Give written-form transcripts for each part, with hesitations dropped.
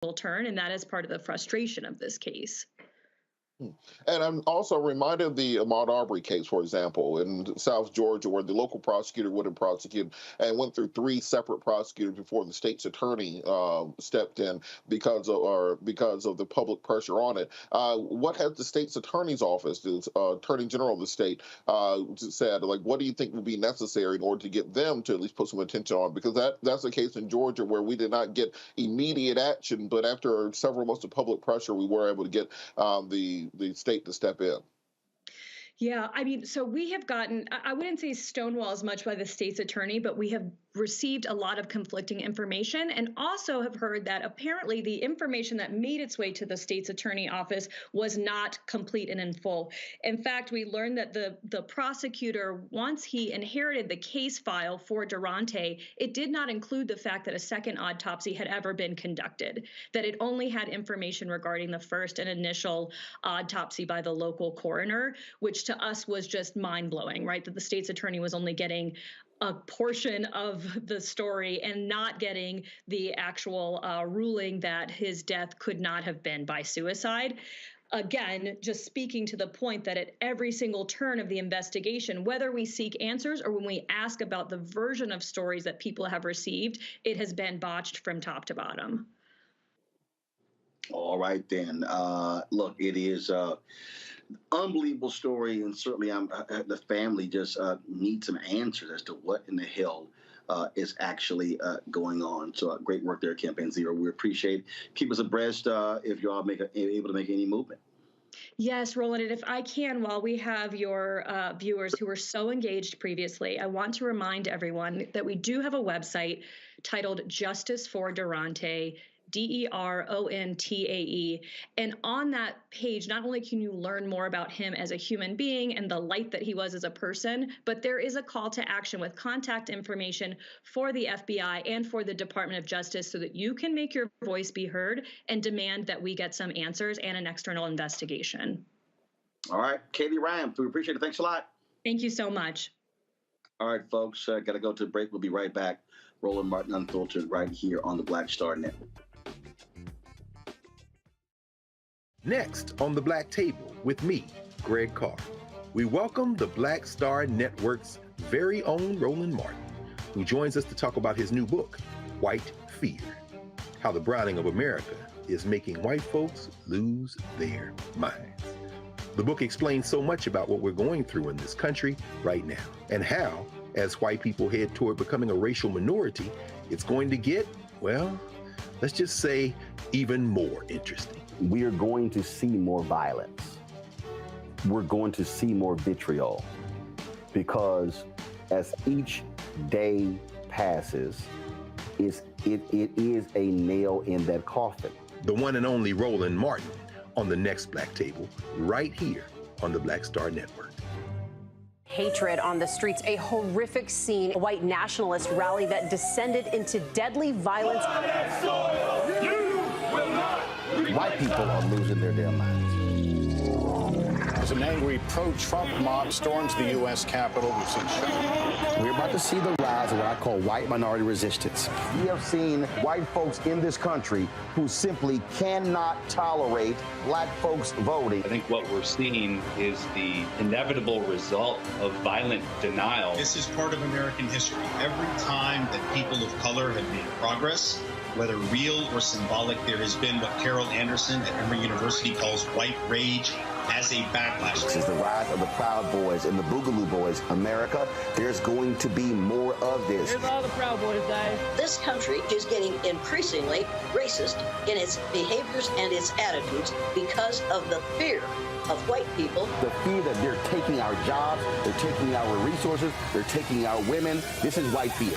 turn, and that is part of the frustration of this case. And I'm also reminded of the Ahmaud Arbery case, for example, in South Georgia, where the local prosecutor would have prosecuted and went through 3 separate prosecutors before the state's attorney stepped in because of the public pressure on it. What has the state's attorney's office, the attorney general of the state, said? Like, what do you think would be necessary in order to get them to at least put some attention on? Because that's the case in Georgia where we did not get immediate action, but after several months of public pressure, we were able to get the state to step in. Yeah, I mean, so we have gotten, I wouldn't say stonewall as much by the state's attorney, but we have received a lot of conflicting information, and also have heard that apparently the information that made its way to the state's attorney office was not complete and in full. In fact, we learned that the prosecutor, once he inherited the case file for Derontae, it did not include the fact that a second autopsy had ever been conducted, that it only had information regarding the first and initial autopsy by the local coroner, which to us was just mind-blowing, right? That the state's attorney was only getting a portion of the story and not getting the actual ruling that his death could not have been by suicide. Again, just speaking to the point that at every single turn of the investigation, whether we seek answers or when we ask about the version of stories that people have received, it has been botched from top to bottom. All right, then. Look, it is unbelievable story, and certainly the family just needs some answers as to what in the hell is actually going on. So great work there, Campaign Zero. We appreciate it. Keep us abreast if you all able to make any movement. Yes, Roland, and if I can, while we have your viewers who were so engaged previously, I want to remind everyone that we do have a website titled Justice for Derontae, DERONTAE. And on that page, not only can you learn more about him as a human being and the light that he was as a person, but there is a call to action with contact information for the FBI and for the Department of Justice so that you can make your voice be heard and demand that we get some answers and an external investigation. All right, Katie Ryan, we appreciate it. Thanks a lot. Thank you so much. All right, folks, got to go to a break. We'll be right back. Roland Martin Unfiltered right here on the Black Star Network. Next on the Black Table with me, Greg Carr, we welcome the Black Star Network's very own Roland Martin, who joins us to talk about his new book, White Fear, How the Browning of America is Making White Folks Lose Their Minds. The book explains so much about what we're going through in this country right now, and how, as white people head toward becoming a racial minority, it's going to get, well, let's just say, even more interesting. We are going to see more violence. We're going to see more vitriol, because as each day passes, it is a nail in that coffin. The one and only Roland Martin on the next Black Table, right here on the Black Star Network. Hatred on the streets, a horrific scene, a white nationalist rally that descended into deadly violence. White people are losing their damn minds. As an angry pro-Trump mob storms the U.S. Capitol, we've seen shooting. We're about to see the rise of what I call white minority resistance. We have seen white folks in this country who simply cannot tolerate black folks voting. I think what we're seeing is the inevitable result of violent denial. This is part of American history. Every time that people of color have made progress, whether real or symbolic, there has been what Carol Anderson at Emory University calls white rage as a backlash. This is the rise of the Proud Boys and the Boogaloo Boys. America, there's going to be more of this. Here's all the Proud Boys, guys. This country is getting increasingly racist in its behaviors and its attitudes because of the fear of white people. The fear that they're taking our jobs, they're taking our resources, they're taking our women. This is white fear.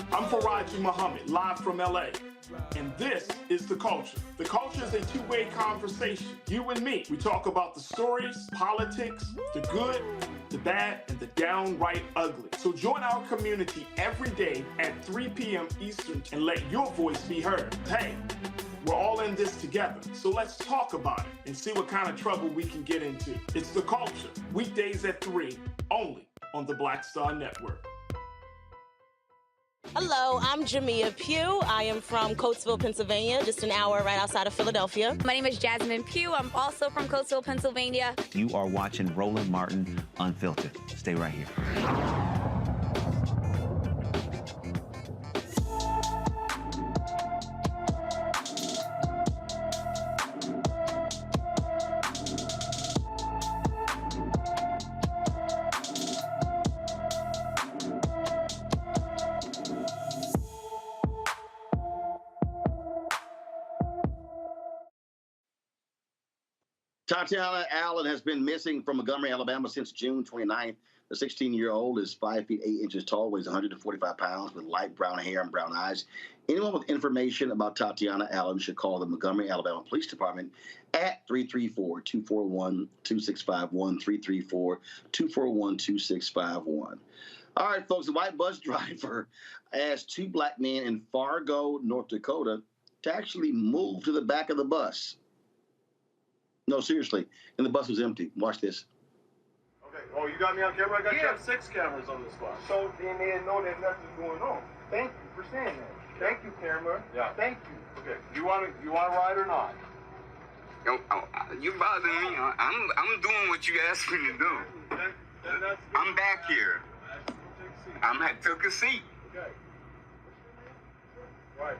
I'm Faraji Muhammad, live from LA. And this is The Culture. The Culture is a two-way conversation. You and me. We talk about the stories, politics, the good, the bad, and the downright ugly. So join our community every day at 3 p.m. Eastern and let your voice be heard. Hey, we're all in this together. So let's talk about it and see what kind of trouble we can get into. It's The Culture, weekdays at 3, only on the Black Star Network. Hello, I'm Jamia Pugh. I am from Coatesville, Pennsylvania, just an hour right outside of Philadelphia. My name is Jasmine Pugh. I'm also from Coatesville, Pennsylvania. You are watching Roland Martin Unfiltered. Stay right here. Tatiana Allen has been missing from Montgomery, Alabama since June 29th. The 16-year-old is 5 feet 8 inches tall, weighs 145 pounds, with light brown hair and brown eyes. Anyone with information about Tatiana Allen should call the Montgomery, Alabama Police Department at 334-241-2651, 334-241-2651. All right, folks, a white bus driver asked two black men in Fargo, North Dakota, to actually move to the back of the bus. No, seriously. And the bus was empty. Watch this. Okay. Oh, you got me on camera? I got 6 cameras on this bus. So then they know that nothing's going on. Thank you for saying that. Thank you, camera. Yeah. Thank you. Okay. You want to ride or not? Yo, you bothering me. I'm doing what you asked me to do. I'm back here. I took a seat. Okay. Right.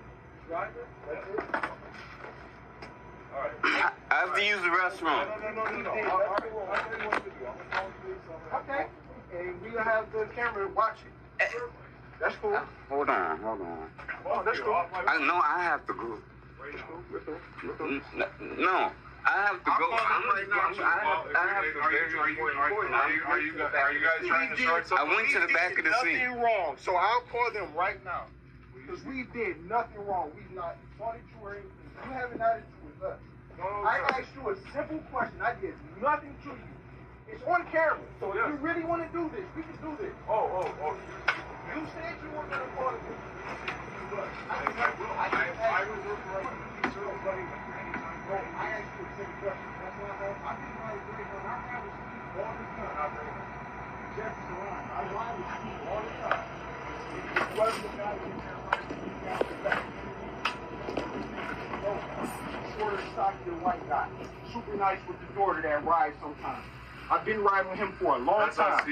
Driver? That's it? All right. I have to use the restroom. No. I'll tell you what to do. Okay. And we'll have the camera watch it. That's cool. Hold on. Oh, that's cool. I know I have to go. No, I have to go. I'm right now. Are you guys trying to start something? I went to the back of the seat. Nothing wrong. So I'll call them right now. Because we did nothing wrong. We not started you or anything. You have an attitude with us. I asked you a simple question. I did nothing to you. It's on camera. So if you really want to do this, we can do this. Oh. You said you were going to call it. I was referring to you. I asked you a simple question. That's why I think my great one. I ride with Steve all the time. Jefferson Line. I ride with Steve all the time. It wasn't the guy who got the back. Shorter, stockier white guy. Super nice with the daughter that rides sometimes. I've been riding with him for a long time.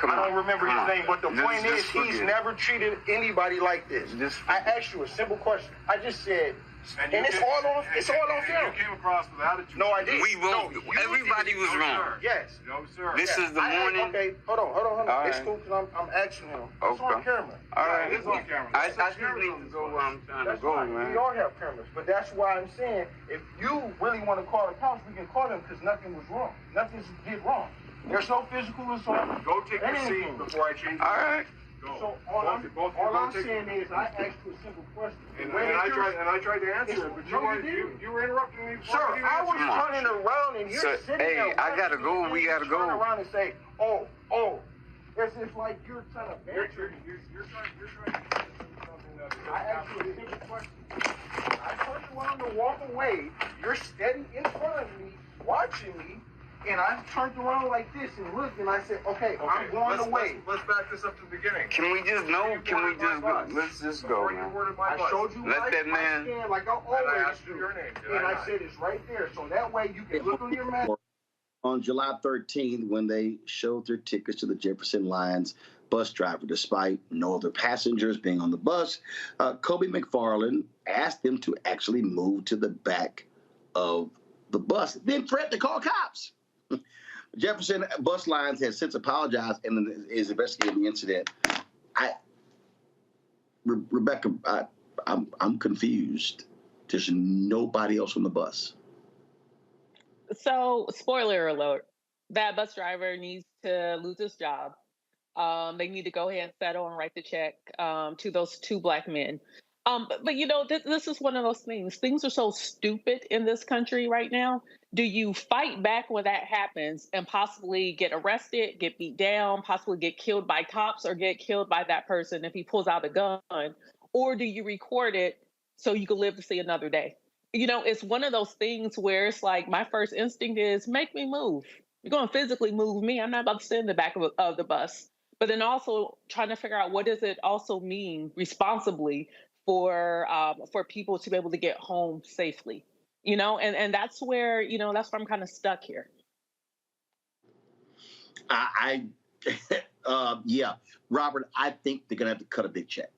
I don't remember his name, but the point is, he's never treated anybody like this. I asked you a simple question. I just said, and it's all on film. You came across with attitude. No, I didn't. We wrote. Everybody was wrong. Yes. No, sir. This is the morning. Okay, hold on. It's cool because I'm asking him. It's on camera. All right. It's on camera. I just need to go where I'm trying to go, man. We all have cameras, but that's why I'm saying, if you really want to call the cops, we can call them because nothing was wrong. Nothing did wrong. There's no physical assault. Go take your seat before I change. All right. So all I'm saying is, I asked you a simple question. And I tried to answer it, but you were interrupting me. Sir, I was turning around and you're sitting there. Hey, I gotta go. We gotta go. Turn around and say, oh. As if like you're trying to banter. You're trying to something that I asked you a simple question. I turned around to walk away. You're steady in front of me, watching me. And I turned around like this and looked, and I said, okay, I'm going away. Let's back this up to the beginning. Can we just go? Let's just go, man. I showed you Let that man. Like I always do. And I said it's right there, so that way you can look on your map. On July 13th, when they showed their tickets to the Jefferson Lions bus driver, despite no other passengers being on the bus, Kobe McFarland asked them to actually move to the back of the bus, then threatened to call cops. Jefferson Bus Lines has since apologized and is investigating the incident. Rebecca, I'm confused. There's nobody else on the bus. So, spoiler alert: that bus driver needs to lose his job. They need to go ahead and settle and write the check to those two black men. But this is one of those things. Things are so stupid in this country right now. Do you fight back when that happens and possibly get arrested, get beat down, possibly get killed by cops or get killed by that person if he pulls out a gun? Or do you record it so you can live to see another day? It's one of those things where it's like my first instinct is make me move. You're going to physically move me. I'm not about to sit in the back of the bus. But then also trying to figure out what does it also mean responsibly for people to be able to get home safely, and that's where I'm kind of stuck here. Yeah, Robert, I think they're gonna have to cut a big check.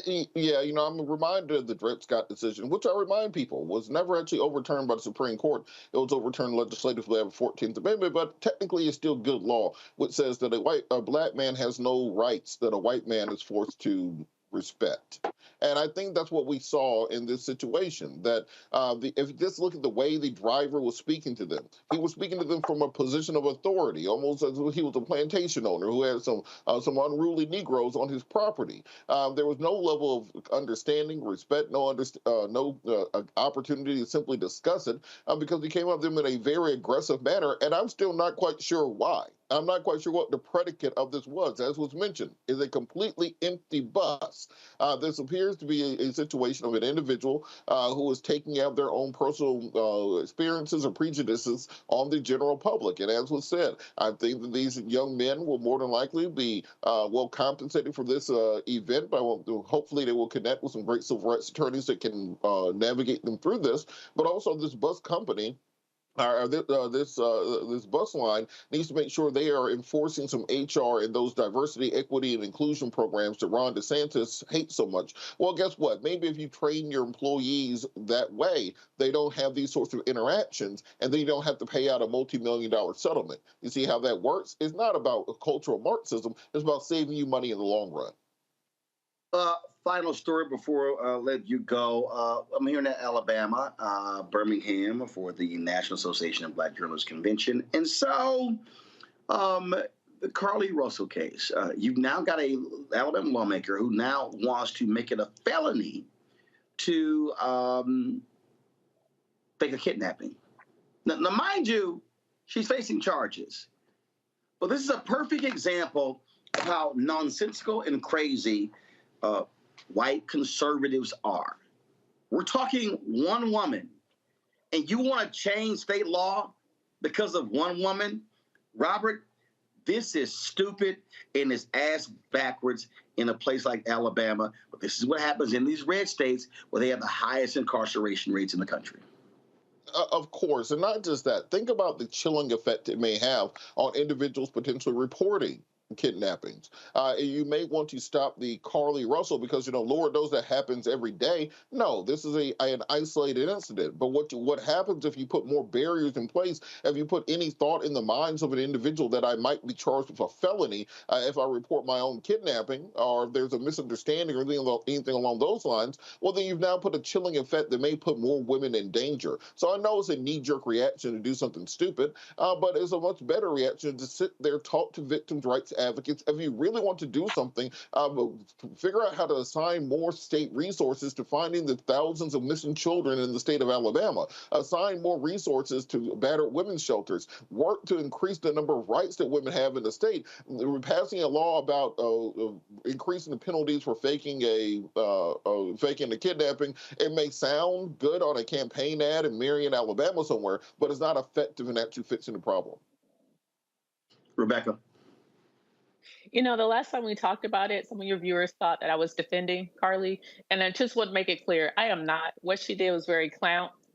Yeah, I'm reminded of the Dred Scott decision, which I remind people was never actually overturned by the Supreme Court. It was overturned legislatively by the 14th Amendment, but technically it's still good law, which says that a black man has no rights that a white man is forced to respect. And I think that's what we saw in this situation, that if you just look at the way the driver was speaking to them, he was speaking to them from a position of authority, almost as if he was a plantation owner who had some unruly Negroes on his property. There was no level of understanding, respect, no opportunity to simply discuss it because he came up to them in a very aggressive manner, and I'm still not quite sure why. I'm not quite sure what the predicate of this was. As was mentioned, is a completely empty bus. This appears to be a situation of an individual who is taking out their own personal experiences or prejudices on the general public. And as was said, I think that these young men will more than likely be well compensated for this event. Hopefully they will connect with some great civil rights attorneys that can navigate them through this. But also this bus company, this bus line needs to make sure they are enforcing some HR and those diversity, equity, and inclusion programs that Ron DeSantis hates so much. Well, guess what? Maybe if you train your employees that way, they don't have these sorts of interactions, and then you don't have to pay out a multi-million-dollar settlement. You see how that works? It's not about cultural Marxism. It's about saving you money in the long run. Final story before I let you go. I'm here in Alabama, Birmingham, for the National Association of Black Journalists Convention. And so, the Carlee Russell case, you've now got a Alabama lawmaker who now wants to make it a felony to fake a kidnapping. Now, mind you, she's facing charges. But this is a perfect example of how nonsensical and crazy white conservatives are. We're talking one woman, and you want to change state law because of one woman? Robert, this is stupid and it's ass backwards in a place like Alabama. But this is what happens in these red states where they have the highest incarceration rates in the country. Of course, and not just that. Think about the chilling effect it may have on individuals potentially reporting kidnappings. You may want to stop the Carlee Russell because, Lord knows that happens every day. No, this is an isolated incident. But what happens if you put more barriers in place, if you put any thought in the minds of an individual that I might be charged with a felony if I report my own kidnapping, or if there's a misunderstanding or anything along those lines, well, then you've now put a chilling effect that may put more women in danger. So I know it's a knee-jerk reaction to do something stupid, but it's a much better reaction to sit there, talk to victims' rights advocates. If you really want to do something, figure out how to assign more state resources to finding the thousands of missing children in the state of Alabama. Assign more resources to battered women's shelters. Work to increase the number of rights that women have in the state. We're passing a law about increasing the penalties for faking a kidnapping. It may sound good on a campaign ad in Marion, Alabama somewhere, but it's not effective in actually fixing the problem. Rebecca. The last time we talked about it, some of your viewers thought that I was defending Carlee. And I just want to make it clear, I am not. What she did was very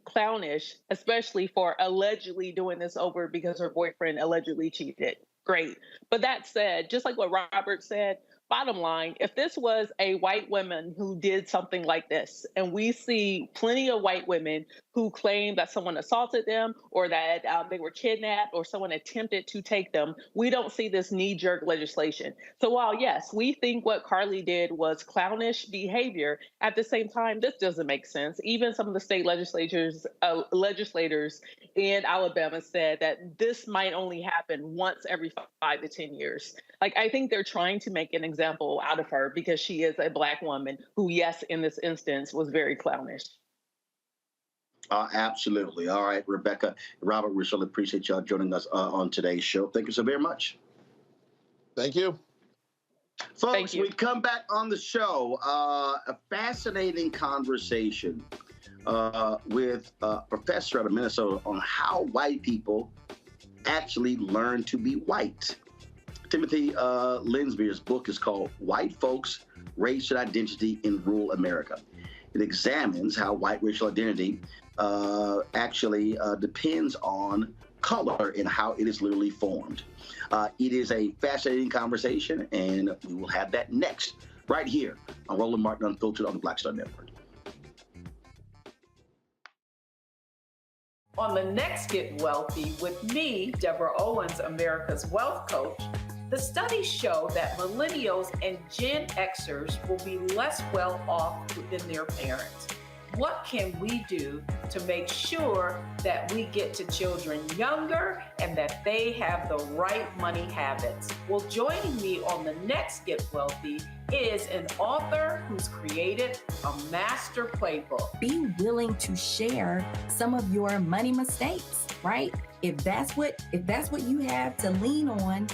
clownish, especially for allegedly doing this over because her boyfriend allegedly cheated. Great. But that said, just like what Robert said, bottom line, if this was a white woman who did something like this, and we see plenty of white women who claim that someone assaulted them or that they were kidnapped or someone attempted to take them, we don't see this knee-jerk legislation. So while, yes, we think what Carlee did was clownish behavior, at the same time, this doesn't make sense. Even some of the state legislators in Alabama said that this might only happen once every 5 to 10 years. I think they're trying to make an example example out of her because she is a Black woman who, yes, in this instance, was very clownish. Absolutely. All right, Rebecca, Robert, we really appreciate y'all joining us on today's show. Thank you so very much. Thank you. Folks, we come back on the show, a fascinating conversation with a professor out of Minnesota on how white people actually learn to be white. Timothy Linsbeer's book is called White Folks, Race and Identity in Rural America. It examines how white racial identity actually depends on color and how it is literally formed. It is a fascinating conversation, and we will have that next, right here on Roland Martin Unfiltered on the Black Star Network. On the next Get Wealthy with me, Deborah Owens, America's Wealth Coach, the studies show that millennials and Gen Xers will be less well off than their parents. What can we do to make sure that we get to children younger and that they have the right money habits? Well, joining me on the next Get Wealthy is an author who's created a master playbook. Be willing to share some of your money mistakes, right? If that's what you have to lean on,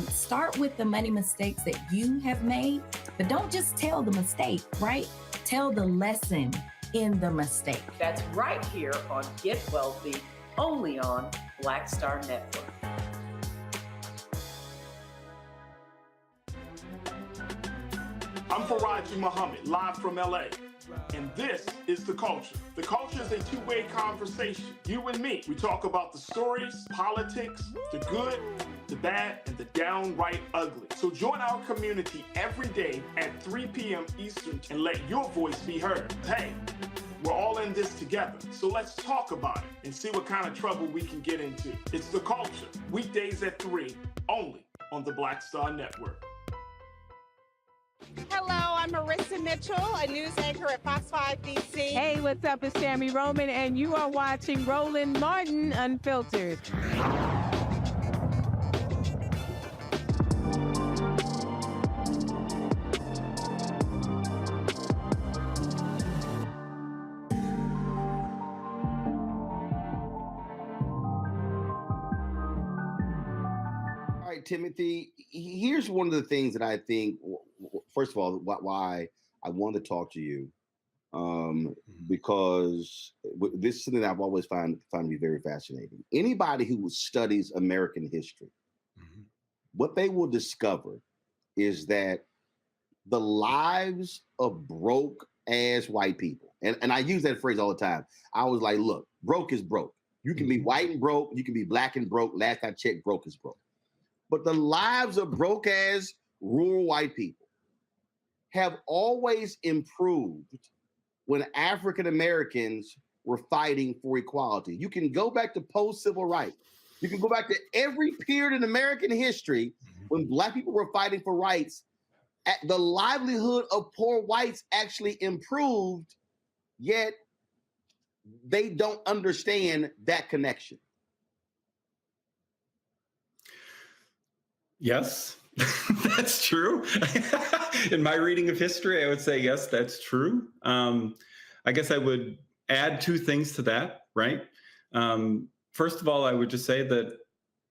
start with the money mistakes that you have made, but don't just tell the mistake, right? Tell the lesson in the mistake. That's right here on Get Wealthy, only on Black Star Network. I'm Faraji Muhammad, live from LA. And this is The Culture. The Culture is a two-way conversation. You and me. We talk about the stories, politics, the good, the bad, and the downright ugly. So join our community every day at 3 p.m. Eastern and let your voice be heard. Hey, we're all in this together. So let's talk about it and see what kind of trouble we can get into. It's The Culture, weekdays at 3, only on the Black Star Network. Hello, I'm Marissa Mitchell, a news anchor at Fox 5 DC. Hey, what's up? It's Tammy Roman, and you are watching Roland Martin Unfiltered. All right, Timothy, here's one of the things that I think, first of all, why I wanted to talk to you, because this is something that I've always found to be very fascinating. Anybody who studies American history, what they will discover is that the lives of broke-ass white people, and I use that phrase all the time. I was like, look, broke is broke. You can be white and broke. You can be black and broke. Last I checked, broke is broke. But the lives of broke-ass rural white people have always improved when African Americans were fighting for equality. You can go back to post-civil rights. You can go back to every period in American history when Black people were fighting for rights. The livelihood of poor whites actually improved, yet they don't understand that connection. Yes, that's true. In my reading of history, I would say, yes, that's true. I guess I would add two things to that, right? First of all, I would just say that,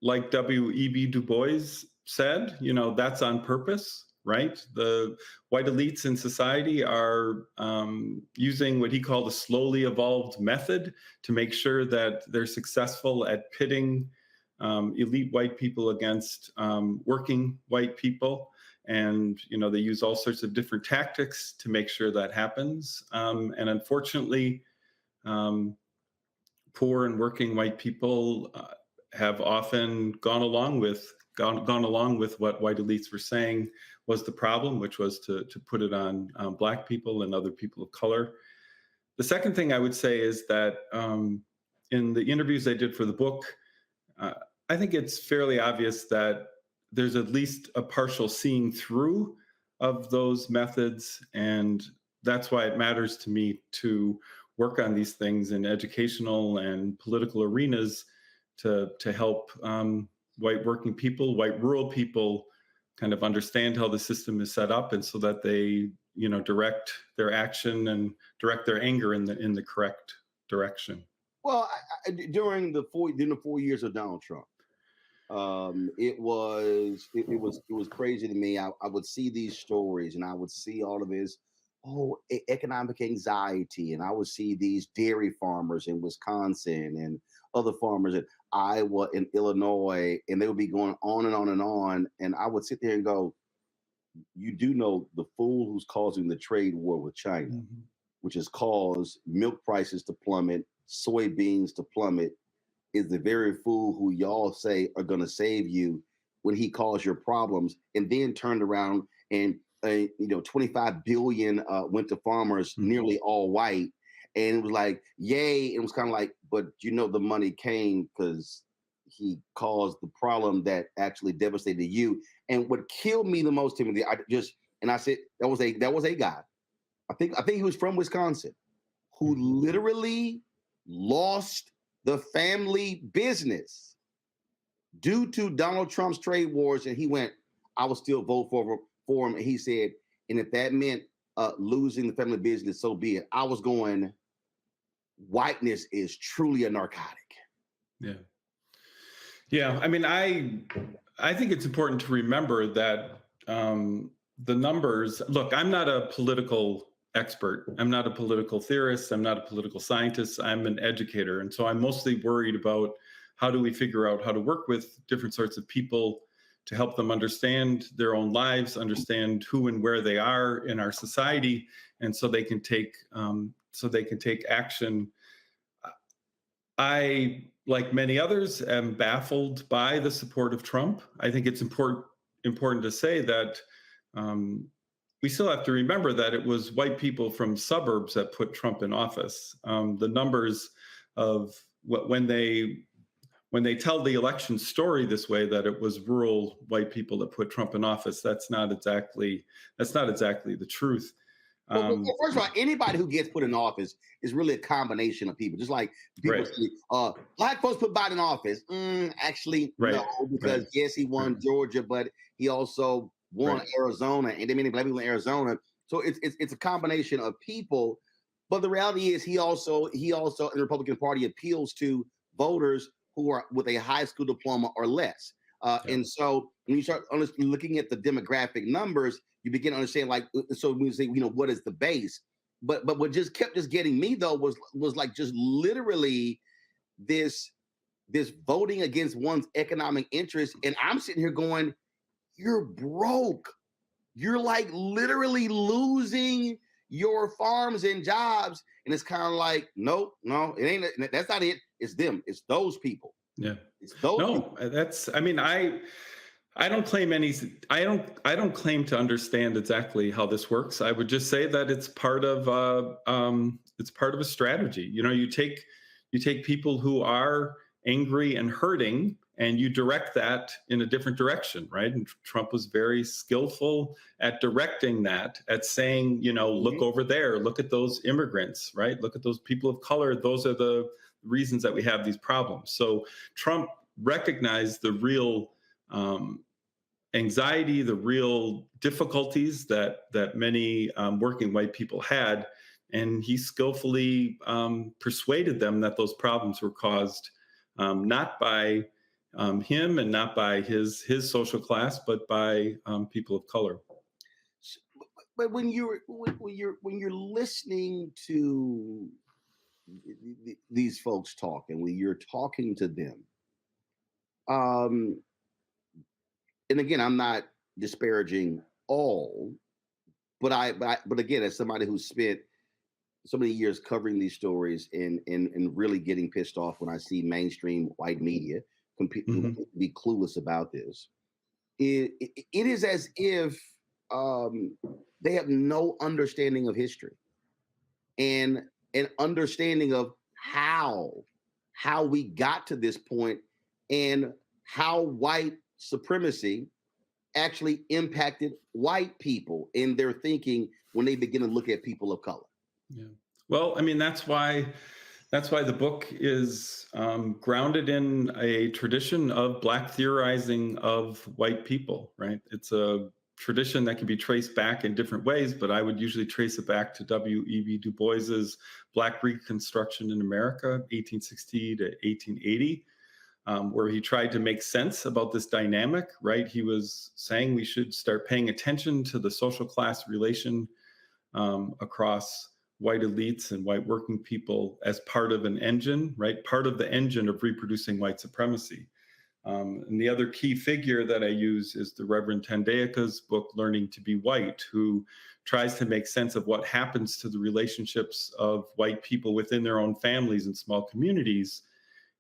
like W.E.B. Du Bois said, that's on purpose, right? The white elites in society are using what he called a slowly evolved method to make sure that they're successful at pitting elite white people against working white people. And, they use all sorts of different tactics to make sure that happens. And unfortunately, poor and working white people have often gone along with what white elites were saying was the problem, which was to put it on Black people and other people of color. The second thing I would say is that in the interviews I did for the book, I think it's fairly obvious that there's at least a partial seeing through of those methods. And that's why it matters to me to work on these things in educational and political arenas to help white working people, white rural people kind of understand how the system is set up, and so that they, direct their action and direct their anger in the correct direction. Well, during the 4 years of Donald Trump, it was crazy to me. I would see these stories, and I would see all of this economic anxiety, and I would see these dairy farmers in Wisconsin and other farmers in Iowa and Illinois, and they would be going on and on and on. And I would sit there and go, you do know the fool who's causing the trade war with China, which has caused milk prices to plummet, soybeans to plummet, is the very fool who y'all say are going to save you when he caused your problems, and then turned around and 25 billion went to farmers, nearly all white, and it was like, yay. And it was kind of like, but the money came because he caused the problem that actually devastated you. And what killed me the most, Timothy, I said that was a guy. I think he was from Wisconsin, who literally lost the family business due to Donald Trump's trade wars, and he went, I will still vote for him. And he said, and if that meant losing the family business, so be it. I was going, whiteness is truly a narcotic. Yeah. I mean, I think it's important to remember that the numbers, look, I'm not a political expert. I'm not a political theorist. I'm not a political scientist. I'm an educator. And so I'm mostly worried about how do we figure out how to work with different sorts of people to help them understand their own lives, understand who and where they are in our society, and so they can take action. I, like many others, am baffled by the support of Trump. I think it's important to say that we still have to remember that it was white people from suburbs that put Trump in office. The numbers of when they tell the election story this way, that it was rural white people that put Trump in office, that's not exactly the truth. Well, first of all, anybody who gets put in office is really a combination of people. Just like people say, black folks put Biden in office. Actually, no, because yes, he won Georgia, but he also won Arizona, and there many black people in Arizona. So it's a combination of people. But the reality is, he also in the Republican Party appeals to voters who are with a high school diploma or less. And so when you start looking at the demographic numbers, you begin to understand, like, so when you say, what is the base? But what kept getting me though was like just literally this voting against one's economic interests. And I'm sitting here going, you're broke. You're like literally losing your farms and jobs. And it's kind of like, no, it ain't. That's not it. It's them. It's those people. Yeah. It's those people. I don't claim I don't claim to understand exactly how this works. I would just say that it's part of a strategy. You take people who are angry and hurting, and you direct that in a different direction, right? And Trump was very skillful at directing that, at saying, look over there, look at those immigrants, right? Look at those people of color. Those are the reasons that we have these problems. So Trump recognized the real anxiety, the real difficulties that many working white people had, and he skillfully persuaded them that those problems were caused not by him and not by his social class, but by people of color. But when you're listening to these folks talk, and when you're talking to them, and again, I'm not disparaging all, but again, as somebody who spent so many years covering these stories and really getting pissed off when I see mainstream white media be clueless about this, it is as if they have no understanding of history and an understanding of how we got to this point and how white supremacy actually impacted white people in their thinking when they begin to look at people of color. Yeah. Well, I mean, that's why That's why the book is grounded in a tradition of Black theorizing of white people, right? It's a tradition that can be traced back in different ways, but I would usually trace it back to W.E.B. Du Bois's Black Reconstruction in America, 1860 to 1880, where he tried to make sense about this dynamic, right? He was saying we should start paying attention to the social class relation across white elites and white working people as part of an engine, right? Part of the engine of reproducing white supremacy. And the other key figure that I use is the Reverend Tandeyaka's book, Learning to be White, who tries to make sense of what happens to the relationships of white people within their own families and small communities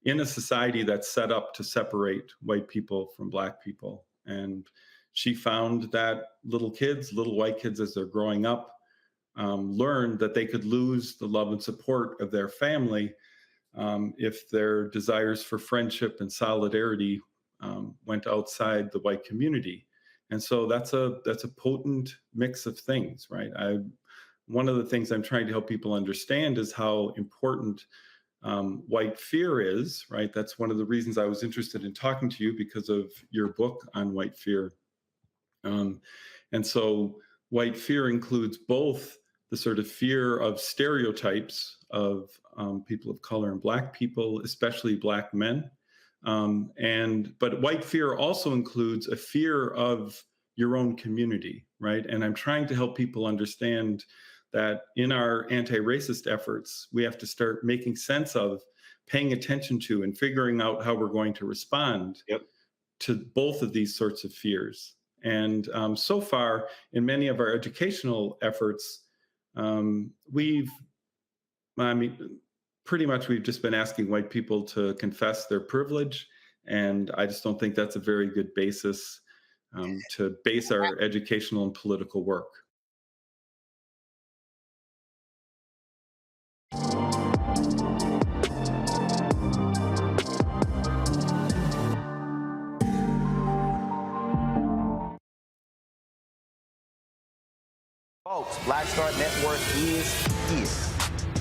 in a society that's set up to separate white people from Black people. And she found that little white kids as they're growing up, learned that they could lose the love and support of their family if their desires for friendship and solidarity went outside the white community. And so that's a potent mix of things, right? One of the things I'm trying to help people understand is how important white fear is, right? That's one of the reasons I was interested in talking to you, because of your book on white fear. And so white fear includes both the sort of fear of stereotypes of people of color and Black people, especially Black men. But white fear also includes a fear of your own community, right? And I'm trying to help people understand that in our anti-racist efforts, we have to start making sense of, paying attention to, and figuring out how we're going to respond to both of these sorts of fears. And so far, in many of our educational efforts, pretty much we've just been asking white people to confess their privilege. And I just don't think that's a very good basis to base our educational and political work. Folks, Black Star Network is here.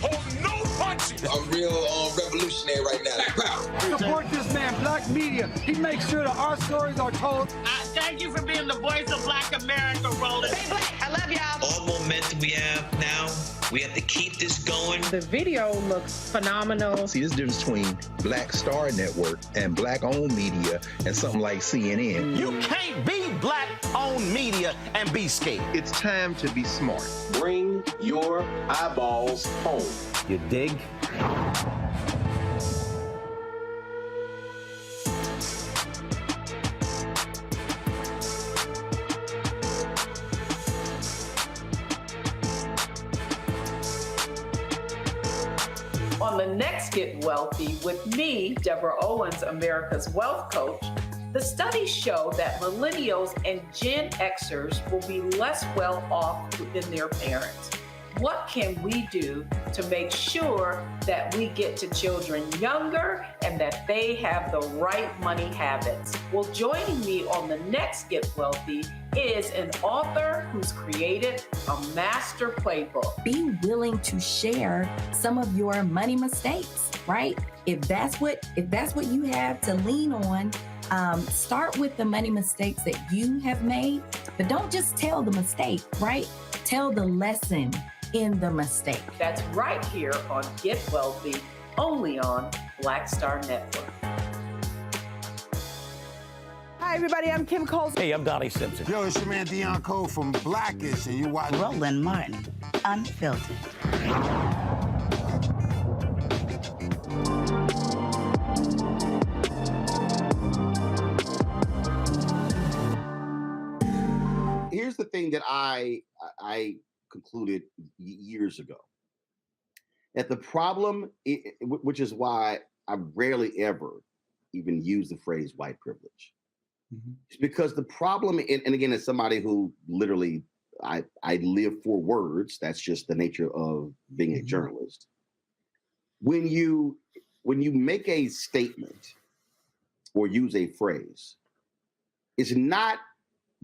Hold no punches! I'm real revolutionary right now. Support this man, Black Media. He makes sure that our stories are told. Thank you for being the voice of Black America, Roland. Stay Black. I love y'all. All momentum we have now, we have to keep this going. The video looks phenomenal. See, there's a difference between Black Star Network and Black-owned media and something like CNN. You can't be Black-owned media and be scared. It's time to be smart. Bring your eyeballs home. You dig? On the next Get Wealthy with me, Deborah Owens, America's Wealth Coach, the studies show that millennials and Gen Xers will be less well off than their parents. What can we do to make sure that we get to children younger and that they have the right money habits? Well, joining me on the next Get Wealthy is an author who's created a master playbook. Be willing to share some of your money mistakes, right? If that's what you have to lean on, start with the money mistakes that you have made, but don't just tell the mistake, right? Tell the lesson in the mistake. That's right here on Get Wealthy, only on Black Star Network. Hi, everybody. I'm Kim Cole. Hey, I'm Donnie Simpson. Yo, it's your man Dion Cole from Blackish, and you watch Roland Martin, Unfiltered. Here's the thing that I concluded years ago. That the problem, which is why I rarely ever even use the phrase white privilege. Mm-hmm. It's because the problem, and again, as somebody who literally, I live for words, that's just the nature of being a journalist. When you make a statement or use a phrase, it's not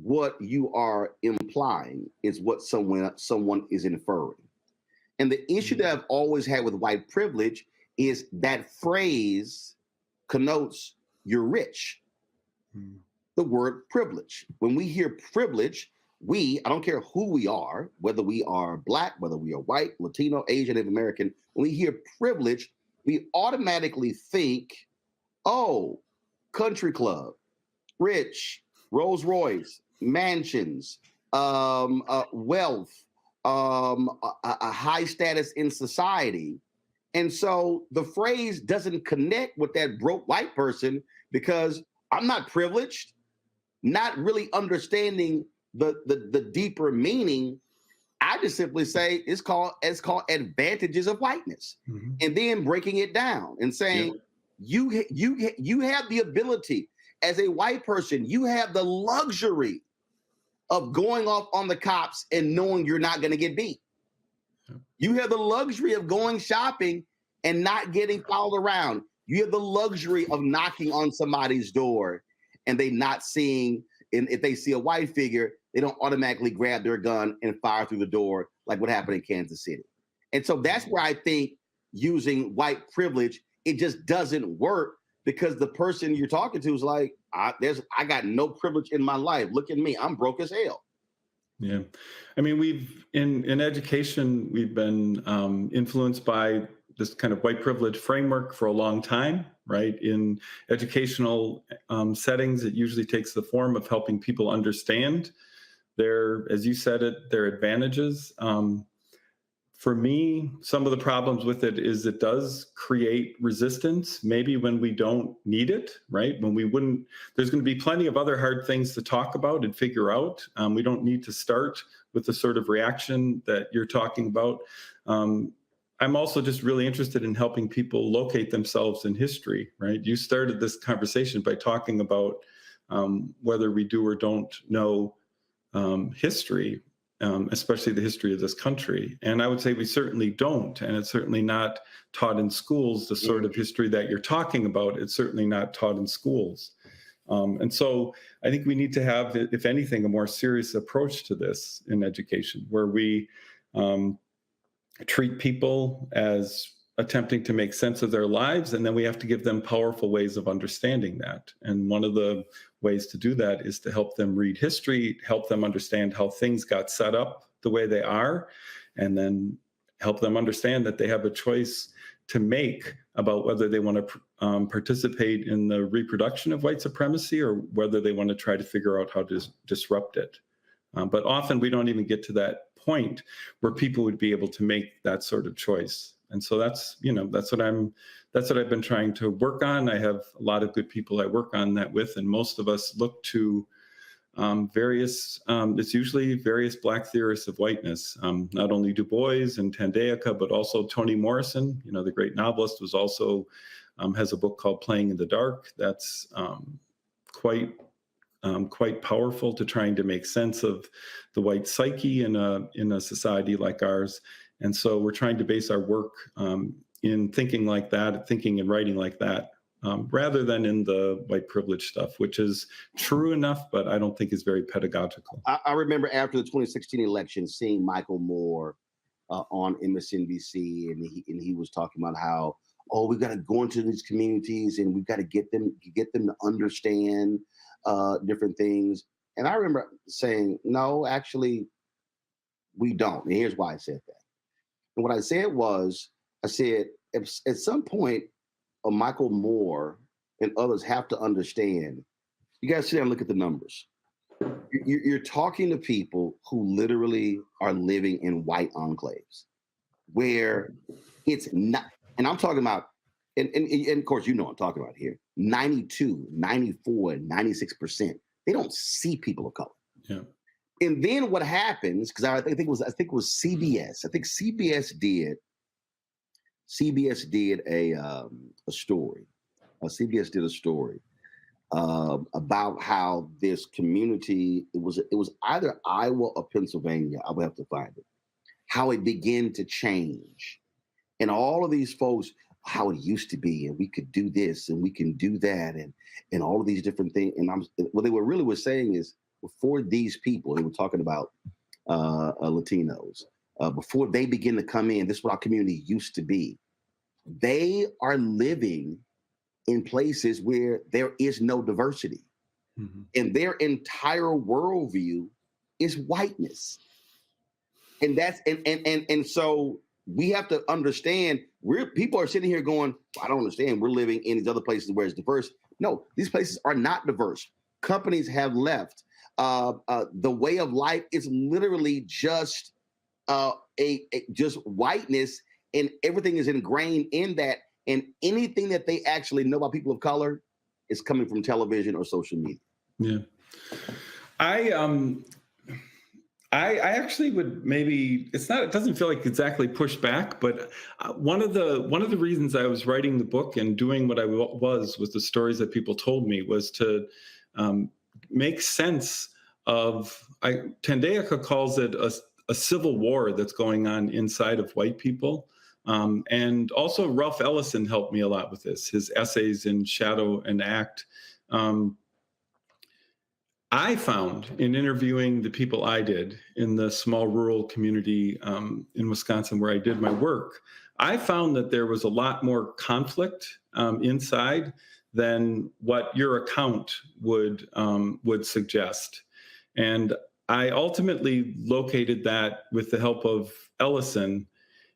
what you are implying, is what someone is inferring. And the issue that I've always had with white privilege is that phrase connotes you're rich. The word privilege. When we hear privilege, I don't care who we are, whether we are Black, whether we are white, Latino, Asian, Native American, when we hear privilege, we automatically think, oh, country club, rich, Rolls Royce, mansions, wealth, a high status in society. And so the phrase doesn't connect with that broke white person because I'm not privileged, not really understanding the deeper meaning. I just simply say it's called advantages of whiteness, and then breaking it down and saying you have the ability as a white person, you have the luxury of going off on the cops and knowing you're not going to get beat. You have the luxury of going shopping and not getting followed around. You have the luxury of knocking on somebody's door and they not seeing, and if they see a white figure, they don't automatically grab their gun and fire through the door like what happened in Kansas City. And so that's where I think using white privilege, it just doesn't work because the person you're talking to is like, I got no privilege in my life. Look at me, I'm broke as hell. Yeah, I mean, we've in education, we've been influenced by this kind of white privilege framework for a long time, right? In educational settings, it usually takes the form of helping people understand their, as you said it, their advantages. For me, some of the problems with it is it does create resistance, maybe when we don't need it, right? When we wouldn't, there's going to be plenty of other hard things to talk about and figure out. We don't need to start with the sort of reaction that you're talking about. I'm also just really interested in helping people locate themselves in history, right? You started this conversation by talking about whether we do or don't know history. Especially the history of this country. And I would say we certainly don't. And it's certainly not taught in schools, the sort of history that you're talking about. It's certainly not taught in schools. And so I think we need to have, if anything, a more serious approach to this in education, where we treat people as attempting to make sense of their lives, and then we have to give them powerful ways of understanding that. And one of the ways to do that is to help them read history, help them understand how things got set up the way they are, and then help them understand that they have a choice to make about whether they want to participate in the reproduction of white supremacy or whether they want to try to figure out how to disrupt it. But often we don't even get to that point where people would be able to make that sort of choice. And so that's what I've been trying to work on. I have a lot of good people I work on that with, and most of us look to it's usually various Black theorists of whiteness, not only Du Bois and Tandayaka, but also Toni Morrison, the great novelist, was also has a book called Playing in the Dark. That's quite powerful to trying to make sense of the white psyche in a society like ours. And so we're trying to base our work in thinking like that, thinking and writing like that, rather than in the white privilege stuff, which is true enough, but I don't think is very pedagogical. I remember after the 2016 election, seeing Michael Moore on MSNBC, and he was talking about how, we've got to go into these communities and we've got to get them to understand different things. And I remember saying, no, actually, we don't. And here's why I said that. And what I said was, at some point, Michael Moore and others have to understand, you guys sit down and look at the numbers. You're talking to people who literally are living in white enclaves where it's not, and I'm talking about, and of course, what I'm talking about here, 92, 94, 96%, they don't see people of color. Yeah. And then what happens, because I think it was CBS. I think CBS did a story. CBS did a story about how this community, it was either Iowa or Pennsylvania, I would have to find it, how it began to change. And all of these folks, how it used to be, and we could do this and we can do that, and all of these different things. And what they were saying is, before these people, they were talking about Latinos, before they begin to come in, this is what our community used to be. they are living in places where there is no diversity. And their entire worldview is whiteness. And that's and so we have to understand, people are sitting here going, I don't understand. We're living in these other places where it's diverse. No, these places are not diverse. Companies have left. The way of life is literally just just whiteness, and everything is ingrained in that. And anything that they actually know about people of color is coming from television or social media. Yeah. I actually would maybe, it doesn't feel like exactly push back, but one of the reasons I was writing the book and doing what I was with the stories that people told me was to make sense of, Tandeyaka calls it a civil war that's going on inside of white people. And also Ralph Ellison helped me a lot with this, his essays in Shadow and Act. I found in interviewing the people I did in the small rural community in Wisconsin where I did my work, I found that there was a lot more conflict inside than what your account would suggest. And I ultimately located that with the help of Ellison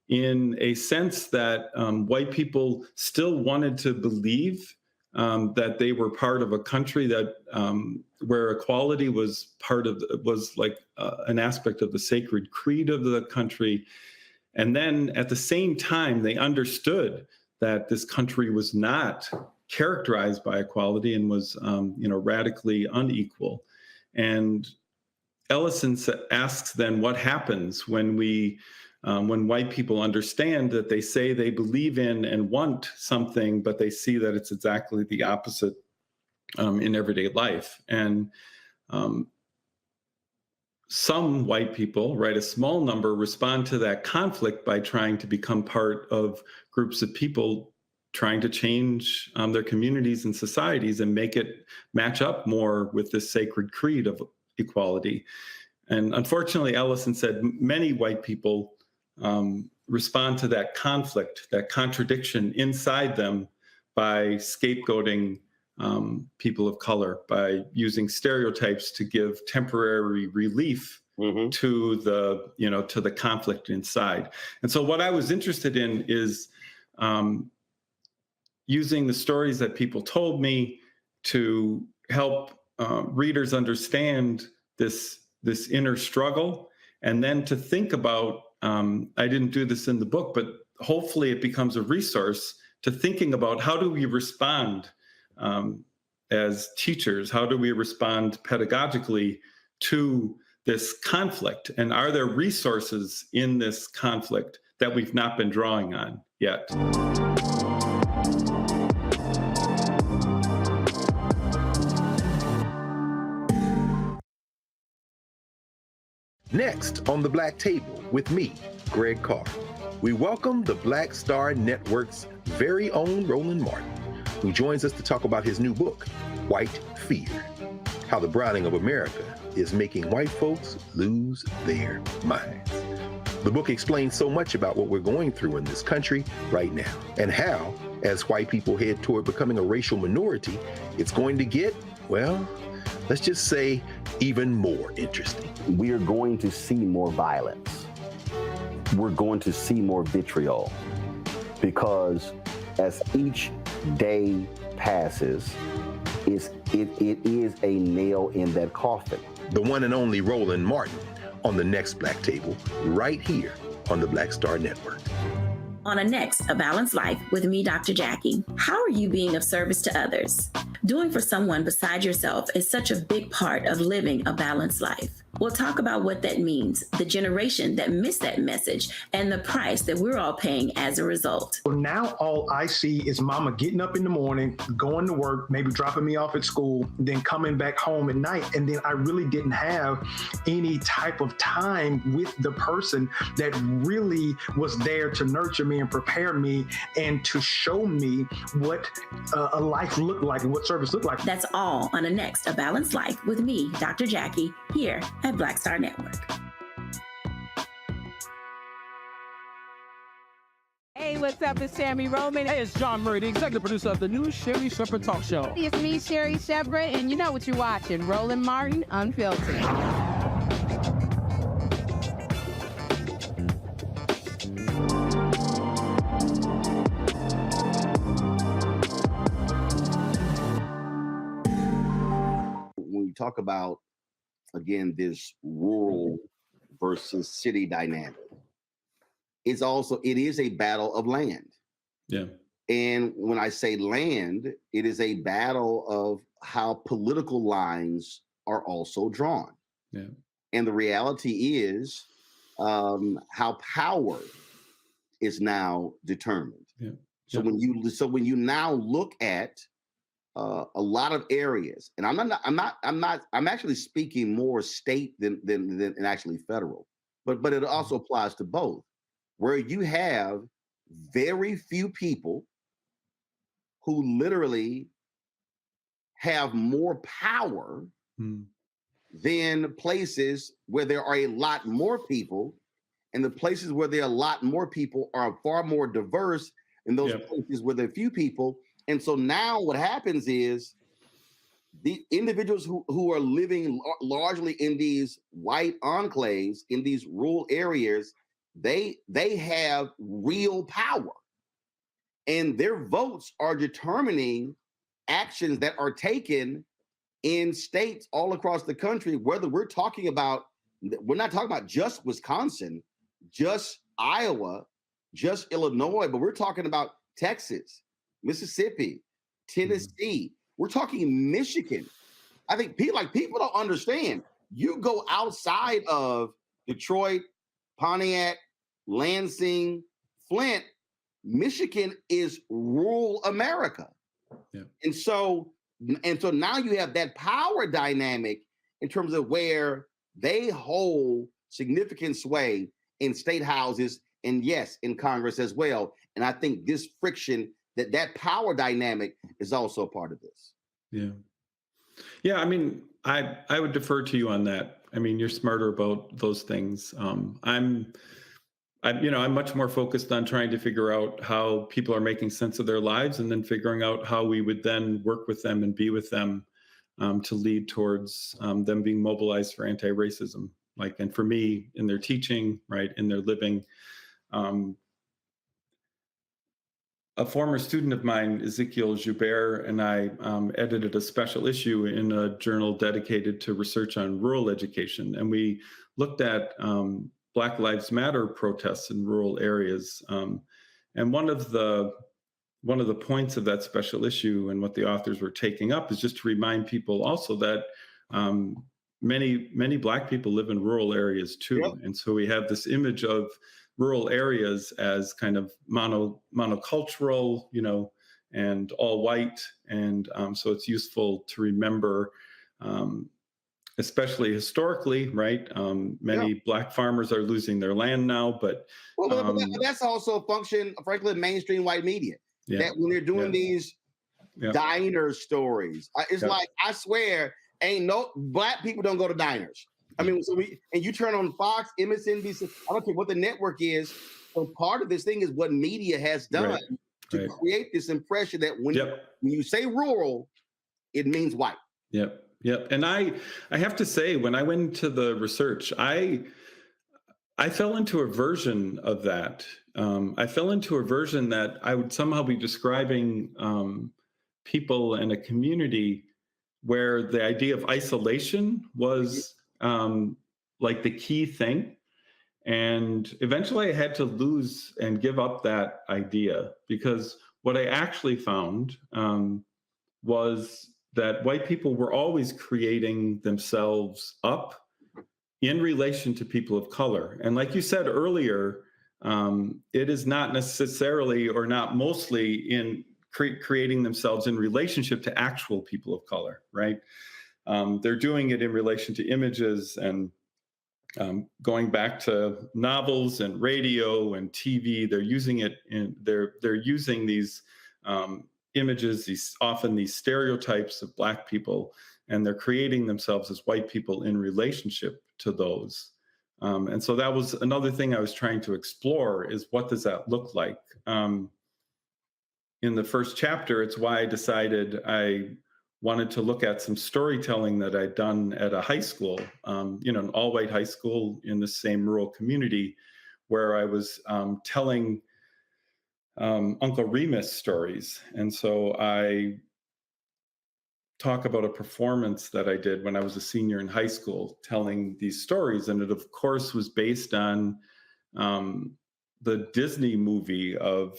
in a sense that white people still wanted to believe that they were part of a country that where equality was like an aspect of the sacred creed of the country. And then at the same time, they understood that this country was not characterized by equality and was radically unequal. And Ellison asks then what happens when white people understand that they say they believe in and want something, but they see that it's exactly the opposite in everyday life. And some white people, right, a small number, respond to that conflict by trying to become part of groups of people trying to change their communities and societies and make it match up more with this sacred creed of equality. And unfortunately, Ellison said many white people respond to that conflict, that contradiction inside them by scapegoating people of color, by using stereotypes to give temporary relief to the conflict inside. And so what I was interested in is using the stories that people told me to help readers understand this inner struggle, and then to think about, I didn't do this in the book, but hopefully it becomes a resource to thinking about how do we respond as teachers, how do we respond pedagogically to this conflict? And are there resources in this conflict that we've not been drawing on yet? Next on the Black Table with me, Greg Carr, we welcome the Black Star Network's very own Roland Martin, who joins us to talk about his new book, White Fear: How the Browning of America is Making White Folks Lose Their Minds. The book explains so much about what we're going through in this country right now, and how, as white people head toward becoming a racial minority, it's going to get, well, let's just say, even more interesting. We are going to see more violence. We're going to see more vitriol, because as each day passes, it is a nail in that coffin. The one and only Roland Martin on the next Black Table, right here on the Black Star Network. On a next A Balanced Life with me, Dr. Jackie. How are you being of service to others? Doing for someone beside yourself is such a big part of living a balanced life. We'll talk about what that means, the generation that missed that message, and the price that we're all paying as a result. Well, now all I see is mama getting up in the morning, going to work, maybe dropping me off at school, then coming back home at night. And then I really didn't have any type of time with the person that really was there to nurture me and prepare me and to show me what a life looked like and what service looked like. That's all on a next A Balanced Life with me, Dr. Jackie, here at Black Star Network. Hey, what's up? It's Sammy Roman. Hey, it's John Murray, the executive producer of the new Sherry Shepherd Talk Show. It's me, Sherry Shepherd, and you know what you're watching. Roland Martin, Unfiltered. When we talk about, again, this rural versus city dynamic, it is a battle of land. Yeah. And when I say land, it is a battle of how political lines are also drawn. Yeah. And the reality is how power is now determined. Yeah. So when you now look at a lot of areas, and I'm actually speaking more state than actually federal, but it also applies to both, where you have very few people who literally have more power than places where there are a lot more people, and the places where there are a lot more people are far more diverse than those places where there are few people. And so now what happens is the individuals who are living largely in these white enclaves, in these rural areas, they have real power. And their votes are determining actions that are taken in states all across the country, whether we're not talking about just Wisconsin, just Iowa, just Illinois, but we're talking about Texas, Mississippi, Tennessee. We're talking Michigan. I think people don't understand. You go outside of Detroit, Pontiac, Lansing, Flint, Michigan is rural America. Yeah. And so now you have that power dynamic in terms of where they hold significant sway in state houses and yes, in Congress as well. And I think this friction, that power dynamic is also a part of this. Yeah. Yeah. I mean, I would defer to you on that. I mean, you're smarter about those things. I'm much more focused on trying to figure out how people are making sense of their lives and then figuring out how we would then work with them and be with them to lead towards them being mobilized for anti-racism. And for me, in their teaching, right, in their living. A former student of mine, Ezekiel Joubert, and I edited a special issue in a journal dedicated to research on rural education. And we looked at Black Lives Matter protests in rural areas. And one of the points of that special issue and what the authors were taking up is just to remind people also that many Black people live in rural areas too. Yep. And so we have this image of rural areas as kind of monocultural, and all white. And so it's useful to remember, especially historically, right? Many Black farmers are losing their land now, but that's also a function, frankly, of mainstream white media. Yeah. That when they're doing these diner stories, it's like, I swear, ain't no Black people don't go to diners. I mean, you turn on Fox, MSNBC, I don't care what the network is. So part of this thing is what media has done to create this impression that when you say rural, it means white. Yep. And I have to say, when I went into the research, I fell into a version of that. I fell into a version that I would somehow be describing people in a community where the idea of isolation was like the key thing. And eventually I had to lose and give up that idea, because what I actually found was that white people were always creating themselves up in relation to people of color. And like you said earlier, it is not necessarily or not mostly in creating themselves in relationship to actual people of color, right? They're doing it in relation to images and going back to novels and radio and TV. They're using it they're using these images, often these stereotypes of Black people, and they're creating themselves as white people in relationship to those. And so that was another thing I was trying to explore, is what does that look like? In the first chapter, it's why I decided I wanted to look at some storytelling that I'd done at a high school, an all-white high school in the same rural community, where I was telling Uncle Remus stories. And so I talk about a performance that I did when I was a senior in high school, telling these stories. And it, of course, was based on the Disney movie of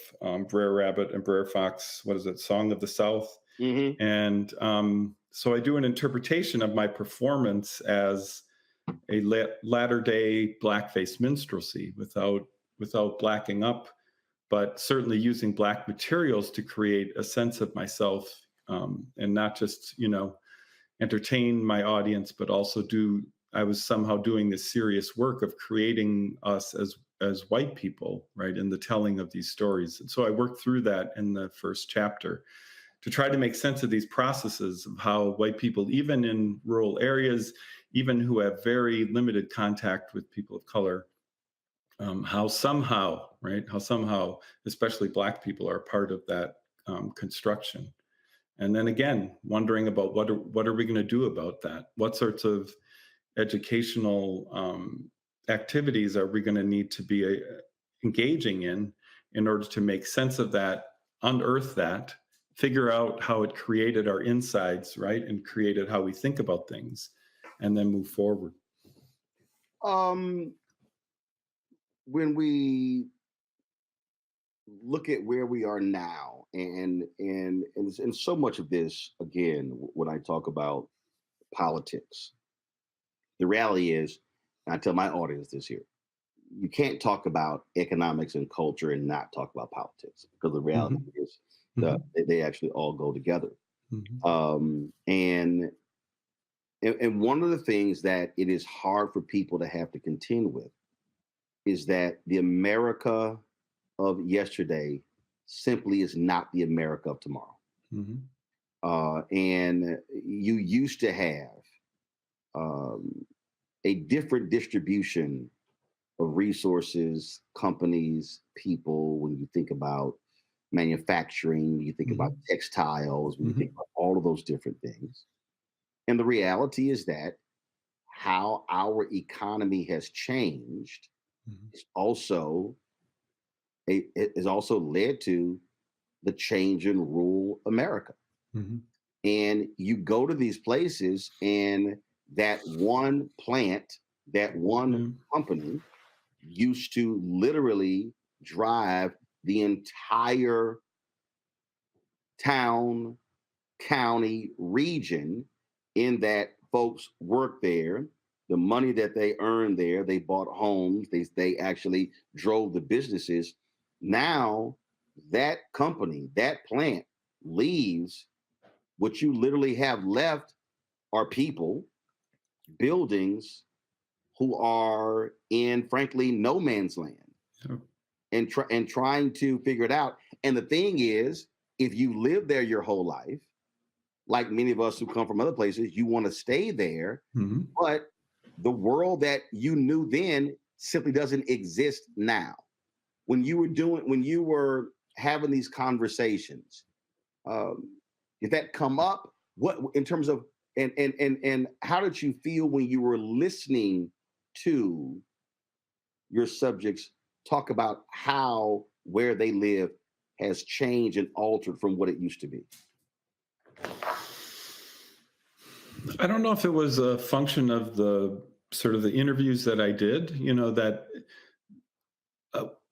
Brer Rabbit and Brer Fox, what is it, Song of the South? Mm-hmm. And so I do an interpretation of my performance as a latter-day blackface minstrelsy without blacking up, but certainly using Black materials to create a sense of myself, and not just, entertain my audience, but also I was somehow doing this serious work of creating us as white people, right, in the telling of these stories. And so I worked through that in the first chapter to try to make sense of these processes of how white people, even in rural areas, even who have very limited contact with people of color, how somehow, especially Black people, are part of that construction. And then again, wondering about what are we going to do about that? What sorts of educational activities are we going to need to be engaging in order to make sense of that, unearth that, figure out how it created our insides, right, and created how we think about things, and then move forward. When we look at where we are now, and so much of this, again, when I talk about politics, the reality is, and I tell my audience this here, you can't talk about economics and culture and not talk about politics, because the reality is they actually all go together. And one of the things that it is hard for people to have to contend with is that the America of yesterday simply is not the America of tomorrow. And you used to have a different distribution of resources, companies, people. When you think about manufacturing, you think about textiles, when you think about all of those different things. And the reality is that how our economy has changed is also led to the change in rural America. And you go to these places, and that one plant, that one company used to literally drive the entire town, county, region, in that folks worked there. The money that they earned there, they bought homes, they actually drove the businesses. Now that company, that plant leaves. What you literally have left are people, buildings, who are in, frankly, no man's land, and trying to figure it out. And the thing is, if you live there your whole life, like many of us who come from other places, you want to stay there, but the world that you knew then simply doesn't exist now. When you were having these conversations, did that come up? What, in terms of, and how did you feel when you were listening to your subjects talk about how where they live has changed and altered from what it used to be? I don't know if it was a function of the sort of the interviews that I did, that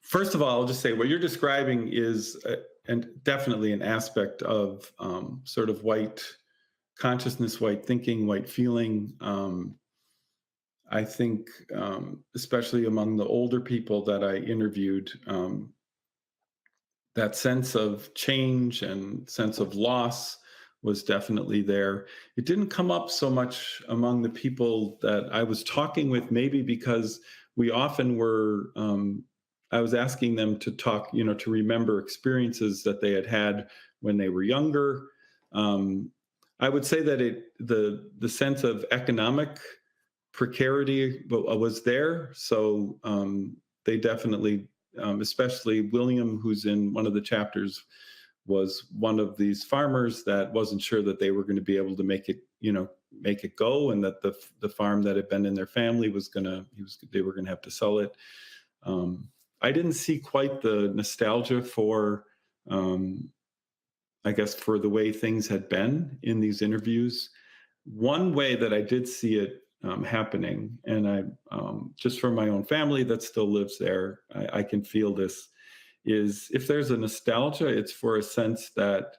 first of all, I'll just say what you're describing is and definitely an aspect of sort of white consciousness, white thinking, white feeling. I think, especially among the older people that I interviewed, that sense of change and sense of loss was definitely there. It didn't come up so much among the people that I was talking with, maybe because we often were, I was asking them to talk, to remember experiences that they had had when they were younger. I would say that the sense of economic precarity was there. So they definitely, especially William, who's in one of the chapters, was one of these farmers that wasn't sure that they were going to be able to make it go, and that the farm that had been in their family they were going to have to sell it. I didn't see quite the nostalgia for, I guess, for the way things had been in these interviews. One way that I did see it happening, and I just from my own family that still lives there, I can feel this, is if there's a nostalgia, it's for a sense that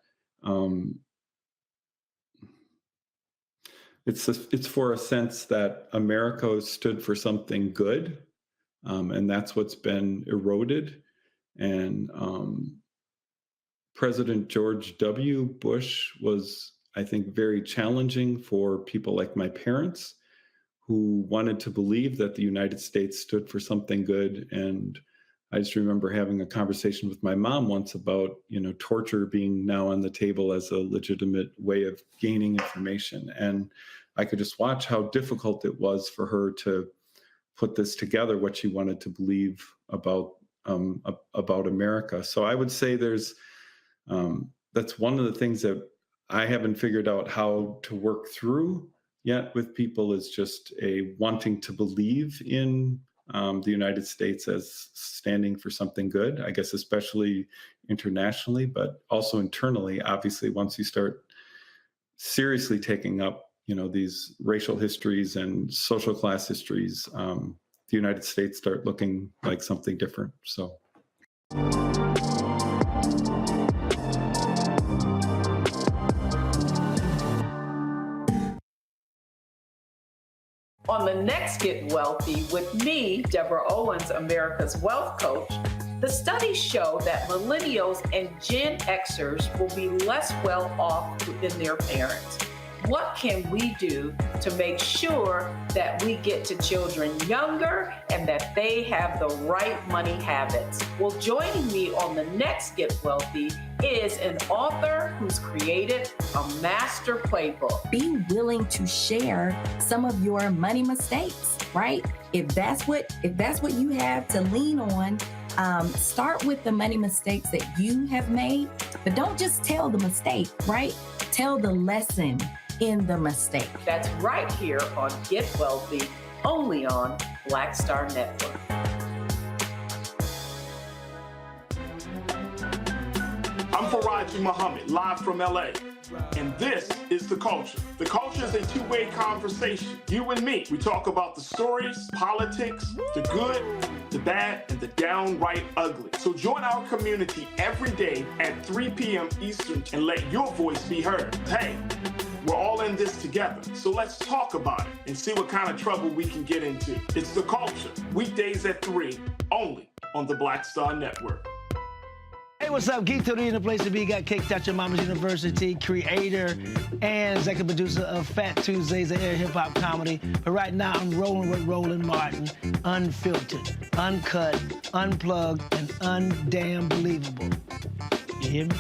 it's for a sense that America stood for something good, and that's what's been eroded. And President George W. Bush was, I think, very challenging for people like my parents, who wanted to believe that the United States stood for something good. And I just remember having a conversation with my mom once about, torture being now on the table as a legitimate way of gaining information. And I could just watch how difficult it was for her to put this together, what she wanted to believe about America. So I would say that's one of the things that I haven't figured out how to work through yet with people, is just a wanting to believe in the United States as standing for something good, I guess, especially internationally, but also internally. Obviously, once you start seriously taking up, these racial histories and social class histories, the United States start looking like something different. So. On the next Get Wealthy with me, Deborah Owens, America's Wealth Coach, the studies show that millennials and Gen Xers will be less well off than their parents. What can we do to make sure that we get to children younger and that they have the right money habits? Well, joining me on the next Get Wealthy is an author who's created a master playbook. Be willing to share some of your money mistakes, right? If that's what you have to lean on, start with the money mistakes that you have made, but don't just tell the mistake, right? Tell the lesson in the mistake. That's right here on Get Wealthy, only on Black Star Network. I'm Faraji Muhammad, live from LA. And this is The Culture. The Culture is a two-way conversation. You and me. We talk about the stories, politics, the good, the bad, and the downright ugly. So join our community every day at 3 p.m. Eastern and let your voice be heard. Hey, we're all in this together. So let's talk about it and see what kind of trouble we can get into. It's The Culture, weekdays at 3, only on the Black Star Network. Hey, what's up? Geek Tony in the place to be. Got kicked out your mama's university, creator and executive producer of Fat Tuesdays, an air hip-hop comedy. But right now, I'm rolling with Roland Martin, unfiltered, uncut, unplugged, and undamn believable. You hear me?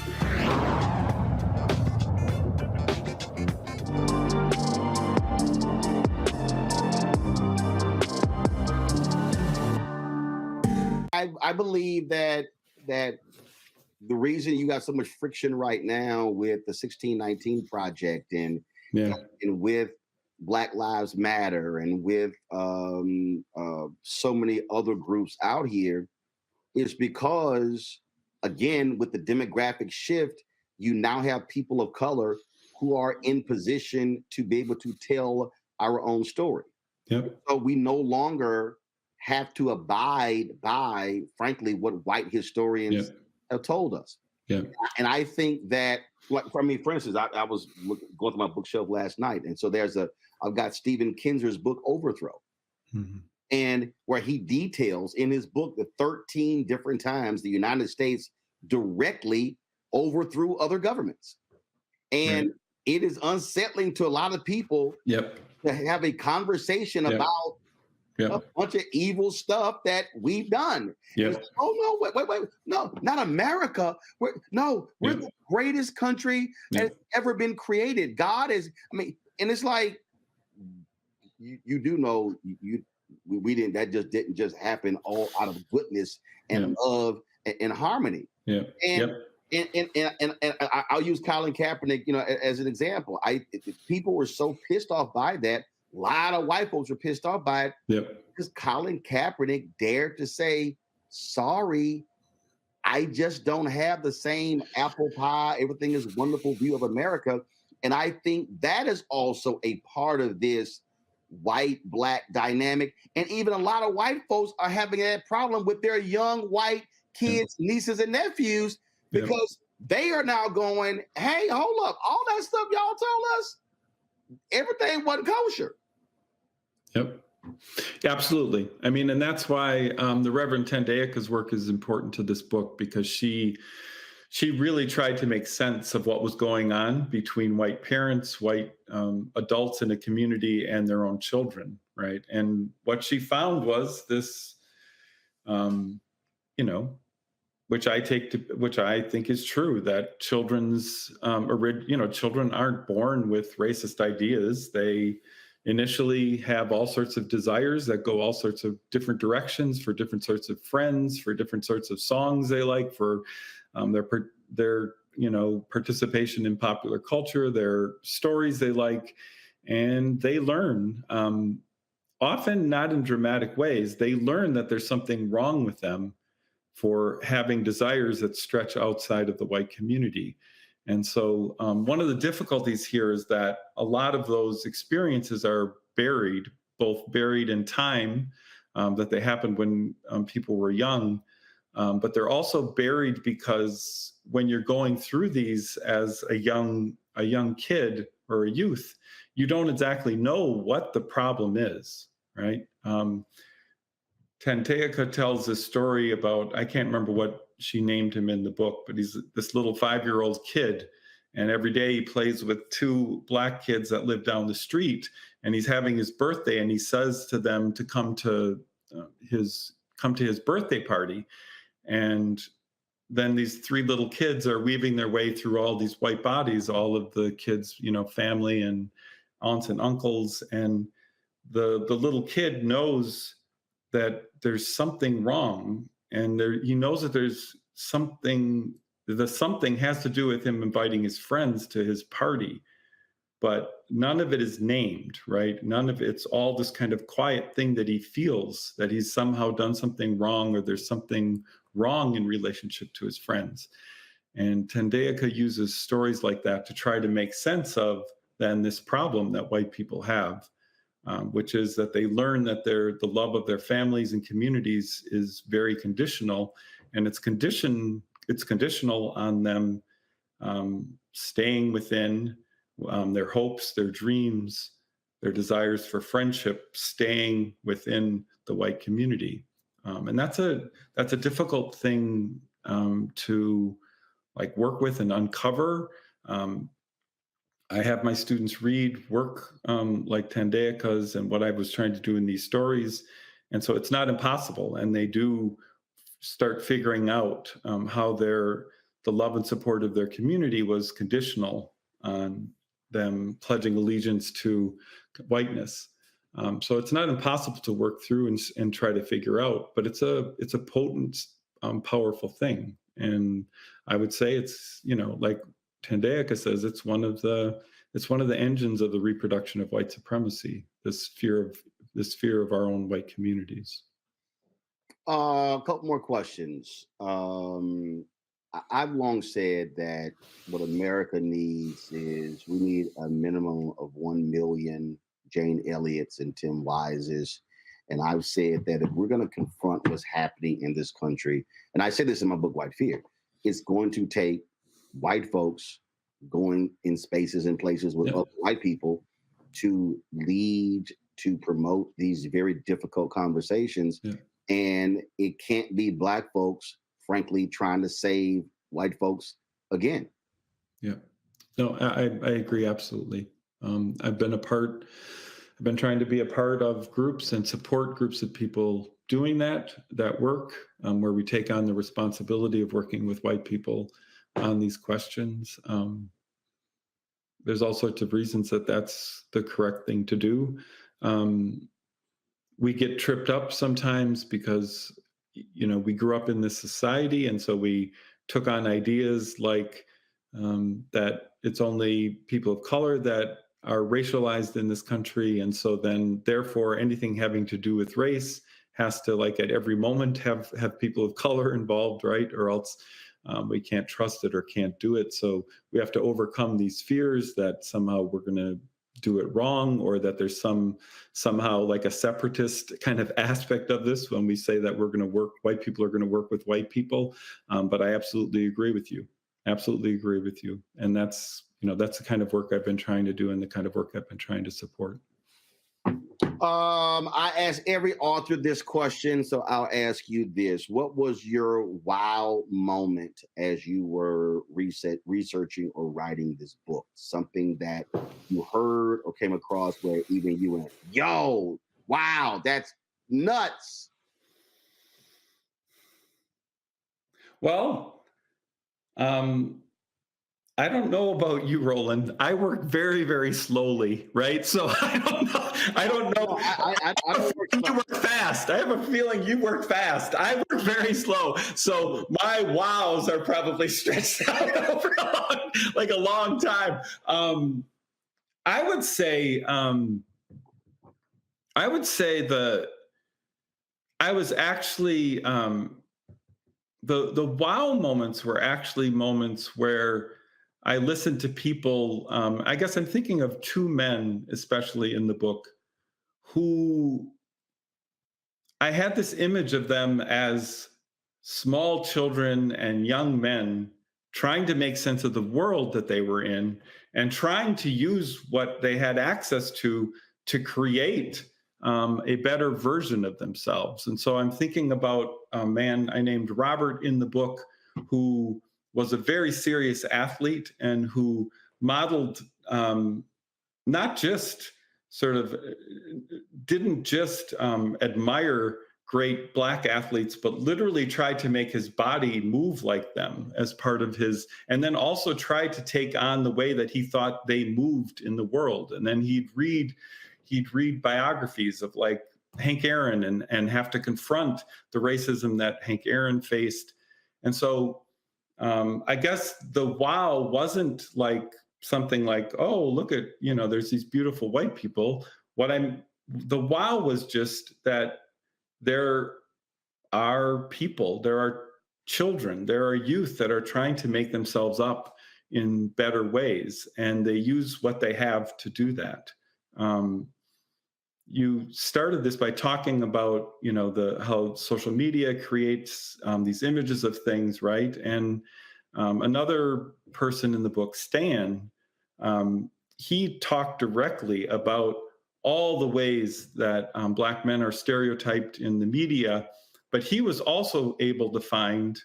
I believe that the reason you got so much friction right now with the 1619 Project and with Black Lives Matter and with so many other groups out here is because, again, with the demographic shift, you now have people of color who are in position to be able to tell our own story. Yep. So we no longer have to abide by, frankly, what white historians have told us. Yeah. And I think that, like, for instance, I was going through my bookshelf last night, and so I've got Stephen Kinzer's book, Overthrow, and where he details in his book the 13 different times the United States directly overthrew other governments. And it is unsettling to a lot of people to have a conversation about a bunch of evil stuff that we've done. Like, oh no, wait, no, not America. We're the greatest country that's ever been created. God is, and it's like, you do know we didn't, that just didn't just happen all out of goodness and love and harmony. And I'll use Colin Kaepernick, as an example. People were so pissed off by that. A lot of white folks were pissed off by it because Colin Kaepernick dared to say, sorry, I just don't have the same apple pie, everything is wonderful view of America. And I think that is also a part of this white-black dynamic. And even a lot of white folks are having that problem with their young white kids, nieces and nephews, because they are now going, hey, hold up, all that stuff y'all told us, everything wasn't kosher. Yep. Absolutely. I mean, and that's why the Reverend Tendeika's work is important to this book, because she really tried to make sense of what was going on between white parents, white adults in a community, and their own children, right? And what she found was this, which I think is true, that children aren't born with racist ideas. They initially have all sorts of desires that go all sorts of different directions, for different sorts of friends, for different sorts of songs they like, for their participation in popular culture, their stories they like, and they learn, often not in dramatic ways, they learn that there's something wrong with them for having desires that stretch outside of the white community. And so one of the difficulties here is that a lot of those experiences are buried, both buried in time, that they happened when people were young, but they're also buried because when you're going through these as a young kid or a youth, you don't exactly know what the problem is, right? Tendeika tells this story about, I can't remember what she named him in the book, but he's this little 5-year-old kid, and every day he plays with 2 black kids that live down the street, and he's having his birthday, and he says to them to come to his birthday party. And then these 3 little kids are weaving their way through all these white bodies, all of the kids, family and aunts and uncles, and the little kid knows that there's something wrong, and he knows that there's something, the something has to do with him inviting his friends to his party, but none of it is named, right? None of it's all this kind of quiet thing that he feels, that he's somehow done something wrong, or there's something wrong in relationship to his friends. And Tendeika uses stories like that to try to make sense of then this problem that white people have, which is that they learn that the love of their families and communities is very conditional, and it's conditional on them staying within their hopes, their dreams, their desires for friendship, staying within the white community. And that's a difficult thing to work with and uncover. I have my students read work like Tendeika's and what I was trying to do in these stories. And so it's not impossible. And they do start figuring out how the love and support of their community was conditional on them pledging allegiance to whiteness. So it's not impossible to work through and try to figure out, but it's a potent, powerful thing. And I would say it's, like Tendeika says, it's one of the engines of the reproduction of white supremacy, this fear of our own white communities. A couple more questions. I've long said that what America needs is we need a minimum of 1 million Jane Elliott's and Tim Wise's. And I've said that if we're going to confront what's happening in this country, and I say this in my book, White Fear, it's going to take white folks going in spaces and places with other white people to lead, to promote these very difficult conversations. And it can't be black folks, frankly, trying to save white folks again. Yeah, no, I agree absolutely. I've been trying to be a part of groups and support groups of people doing that work, where we take on the responsibility of working with white people on these questions. There's all sorts of reasons that that's the correct thing to do. we get tripped up sometimes because, you know, we grew up in this society, and so we took on ideas like that it's only people of color that are racialized in this country, and so then therefore anything having to do with race has to, like, at every moment have people of color involved, right? Or else we can't trust it or can't do it. So we have to overcome these fears that somehow we're going to do it wrong, or that there's somehow like a separatist kind of aspect of this when we say that white people are going to work with white people. But I absolutely agree with you. Absolutely agree with you. And that's, you know, that's the kind of work I've been trying to do and the kind of work I've been trying to support. I ask every author this question, so I'll ask you this. What was your wow moment as you were researching or writing this book? Something that you heard or came across where even you went, yo, wow, that's nuts. Well, I don't know about you, Roland. I work very, very slowly, right? So I don't know. I you work fast. I have a feeling you work fast. I work very slow. So my wows are probably stretched out over a long time. I would say the wow moments were actually moments where I listened to people. I guess I'm thinking of two men, especially in the book, who I had this image of them as small children and young men trying to make sense of the world that they were in and trying to use what they had access to create a better version of themselves. And so I'm thinking about a man I named Robert in the book, who was a very serious athlete and who modeled not just didn't just admire great Black athletes, but literally tried to make his body move like them as part of his, and then also tried to take on the way that he thought they moved in the world. And then he'd read biographies of like Hank Aaron and have to confront the racism that Hank Aaron faced. And so I guess the wow wasn't like something like, oh, look at, there's these beautiful white people. The wow was just that there are people, there are children, there are youth that are trying to make themselves up in better ways, and they use what they have to do that. You started this by talking about, how social media creates these images of things, right? And another person in the book, Stan, he talked directly about all the ways that Black men are stereotyped in the media, but he was also able to find,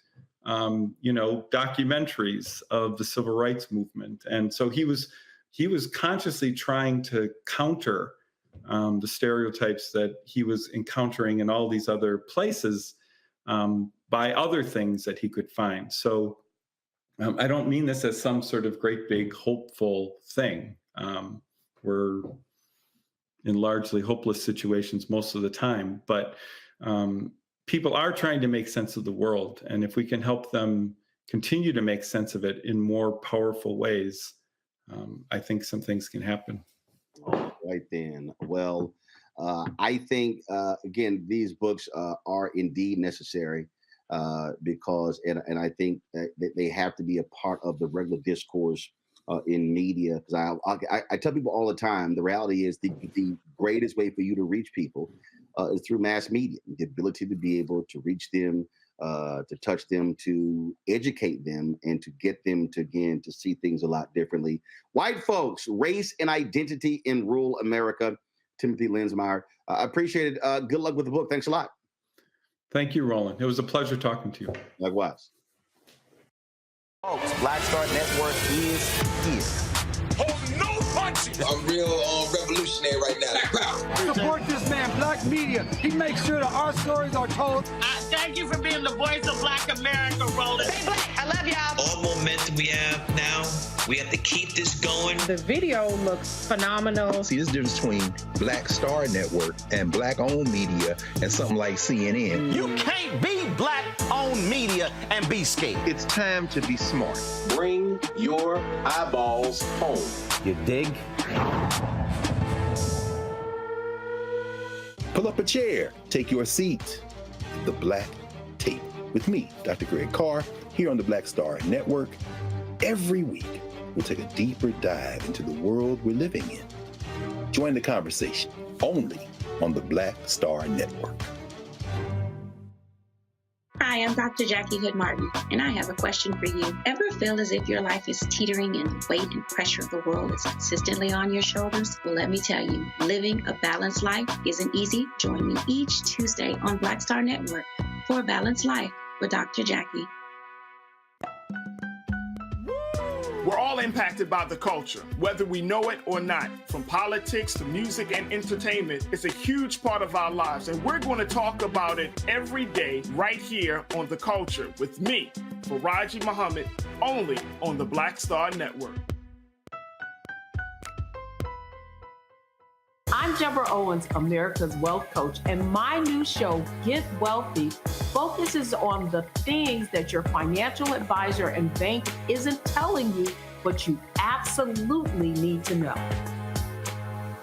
documentaries of the civil rights movement. And so he was consciously trying to counter the stereotypes that he was encountering in all these other places by other things that he could find. So I don't mean this as some sort of great big hopeful thing. We're in largely hopeless situations most of the time, but people are trying to make sense of the world. And if we can help them continue to make sense of it in more powerful ways, I think some things can happen. Right then. Well, I think, again, these books are indeed necessary because, and I think that they have to be a part of the regular discourse in media. Because I tell people all the time, the reality is the greatest way for you to reach people is through mass media, the ability to be able to reach them, to touch them, to educate them, and to get them to, again, to see things a lot differently. White Folks, Race and Identity in Rural America, Timothy Lensmeyer. I appreciate it. Good luck with the book. Thanks a lot. Thank you, Roland. It was a pleasure talking to you. Likewise. Folks, Black Star Network is here. Hold no punches. I'm real revolutionary right now. Support this man, Black media. He makes sure that our stories are told. Thank you for being the voice of Black America, Roland. Stay black. I love y'all. All momentum we have now, We have to keep this going. The video looks phenomenal. See, there's a difference between Black Star Network and Black-owned media and something like CNN. You can't be Black-owned media and be scared. It's time to be smart. Bring your eyeballs home. You dig? Pull up a chair, take your seat. The Black Tape with me, Dr. Greg Carr, here on the Black Star Network. Every week, we'll take a deeper dive into the world we're living in. Join the conversation only on the Black Star Network. Hi, I'm Dr. Jackie Hood Martin, and I have a question for you. Ever feel as if your life is teetering and the weight and pressure of the world is consistently on your shoulders? Well, let me tell you, living a balanced life isn't easy. Join me each Tuesday on Black Star Network for A Balanced Life with Dr. Jackie. We're all impacted by the culture, whether we know it or not. From politics to music and entertainment, it's a huge part of our lives, and we're going to talk about it every day right here on The Culture with me, Faraji Muhammad, only on the Black Star Network. I'm Deborah Owens, America's Wealth Coach, and my new show, Get Wealthy, focuses on the things that your financial advisor and bank isn't telling you, but you absolutely need to know.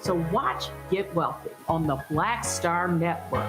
So watch Get Wealthy on the Black Star Network.